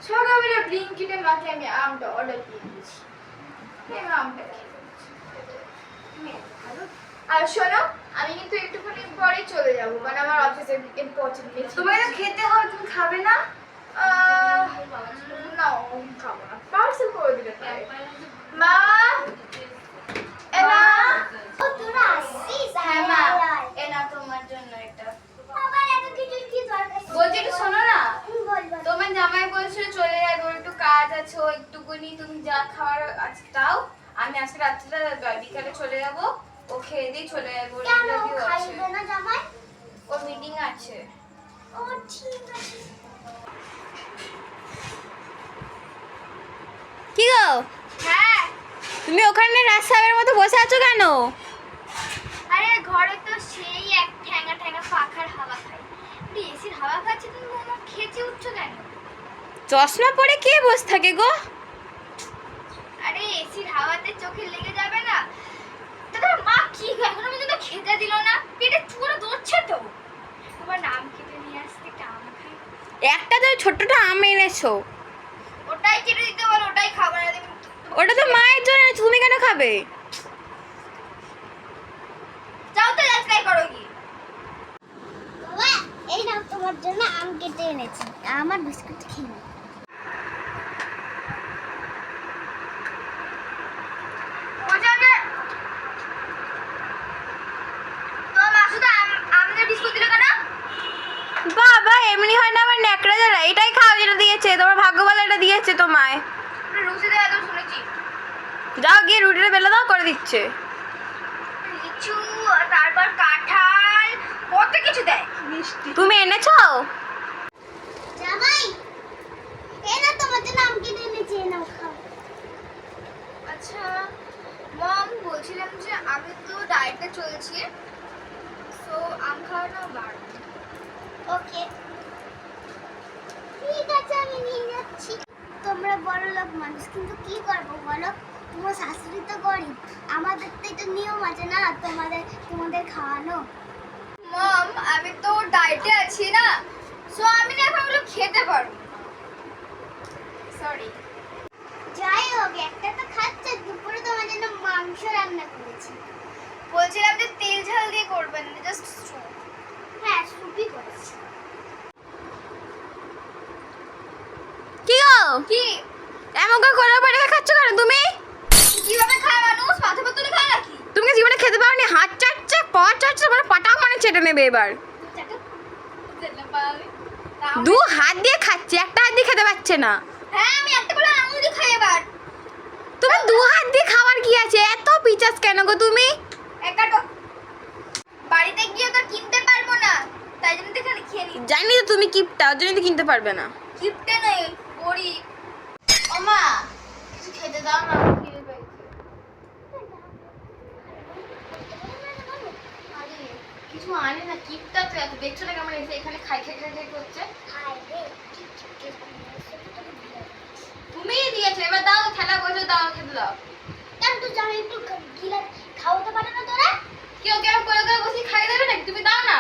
সকালবেলা ব্লিঙ্কিটের মাকে আমি আমটা অর্ডার দিয়ে দিয়েছি। আমটা খেয়ে আর শোনো, আমি কিন্তু একটুখানি পরে চলে যাবো, কারণ আমার অফিসের ইম্পর্টেন্ট মিটিং। তোমায় তো খেতে হয়, তুমি খাবে না? না, খাবো না, পার্সেল করে দিলে তাই। মা, এনা, ও তোরা আসছিস? হ্যাঁ মা, এনা তোমার জন্য এটা। আবার এত কিছু কি দরকার? বলছি একটু শোনো না, বল বল। তোমার জামাই বলছিল চলে যাবে, ওর একটু কাজ আছে, ও একটুকুনি তুমি যা খাওয়ার আছে তাও। আমি আজকে রাত্রিটা বিকালে চলে যাবো, ও খেয়ে দিয়ে চলে যাবো, ওর কেন ইন্টারভিউ আছে, খাইবে না জামাই? ওর মিটিং আছে। ও ঠিক আছে। কি গো, হ্যাঁ, তুমি ওখানে রাস্তার মতো বসে আছো কেন? আরে ঘরে তো সেই এক ঠ্যাঙা ঠ্যাঙা পাখার হাওয়া খাই। এসির হাওয়া খাচ্ছে, তুমি আমার খেচে উঠছো কেন? চশমা পরে কে বসে থাকে গো? আরে এসির হাওয়াতে চোখে লেগে যাবে না? দাদা মা কি এখনো পর্যন্ত খেতে দিল না, পেটে চুড়ে ধরছে তো। তোমার নাম কেটে নিয়ে আসতে একটা আম খাই। একটা তো ছোট্টটা আম এনেছো, ওটাই কেটে দিতে বলো, ওটাই খাবার। ওটা তো মায়ের জন্য, তুমি কেন খাবে? যাও তো যাচাই করো কি। বাবা এই নাও তোমার জন্য আম কেটে এনেছি, আমার বিস্কুট খেয়ে নাও। ও যাবে তো মা, শুধু আম দিয়ে বিস্কুট দিলে কেন? বাবা এমনি হয় না, আবার ন্যাকড়া যারা এটাই খাও যেটা দিয়েছে তোমার ভাগ্য ভালো, এটা দিয়েছে তোমায়। রুচি দেওয়া তো শুনেছি। যাও গিয়ে রুটিটা বেলে দাও, করে দিচ্ছে। লিচু, তারপর কাঁঠাল, কত কিছু দেয়। তুমি এনেছো? জামাই এই না তোমার জন্য আম কেটে এনেছি, এই নাও খাও। আচ্ছা মম, বলছিলাম যে আমি তো ডায়েটে চলছি, সো আম খাওয়াটা বাড়বে। ওকে ঠিক আছে, আমি নিয়ে যাচ্ছি। তোমরা বড় লোক মানুষ, কিন্তু কি করবো বলো, তোমার শাশুড়ি তো গরিব, আমাদের তো এটা নিয়ম আছে না তোমাদের খাওয়ানো। মম, আমি তো ডায়েটে আছি না, সো আমি না এখন ওগুলো খেতে পারবো। সরি। যাই হোক, একটা তো খাচ্ছে, দুপুরে তোমার জন্য মাংস রান্না করেছি। বলছিলাম যে তেল ঝাল দিয়ে করবেন না, জাস্ট স্যুপ। হ্যাঁ সুপি করেছি। কি গো, কি এমন করে করে পড়ে খাচ্ছ কেন তুমি? কিভাবে খায় মানুষ? মাথা পাতুলে খায় নাকি? তুমি কি জীবনে খেতে পারোনি? হাত চাটছে, পা চাটছে, মানে পাটাক মানে চেটে নেবে এবার। দু হাত দিয়ে খাচ্ছে, একটা হাত দিয়ে খেতে পারছে না। হ্যাঁ, আমি একটা করে আঙুল দিয়ে খাই এবার। তুমি দু হাত দিয়ে খাওয়ার কি আছে? এত পিচাস কেন গো তুমি? একটা তো বাড়িতে গিয়ে তো কিনতে পারবো না, তাই জন্য তো এখানে খেয়ে নিই। জানি তো তুমি কিপটা, ওর জন্য তো কিনতে পারবে না। কিপটে নেই, গরিব। ও মা, কিছু খেতে দাও না, খিদে পেয়েছে। আরে কিছু আনে না, কিপটা তো এত, দেখছো না কেমন এসে এখানে খাই খাই খাই খাই করছে। তুমিই দিয়েছো, এবার দাও, খেলা বসে দাও, খেতে দাও। কেন তো জামাই একটু গিলা খাওয়াতে পারে না তোরা? কেউ কেউ করে করে বসে খাই দেবে নাকি? তুমি দাও না।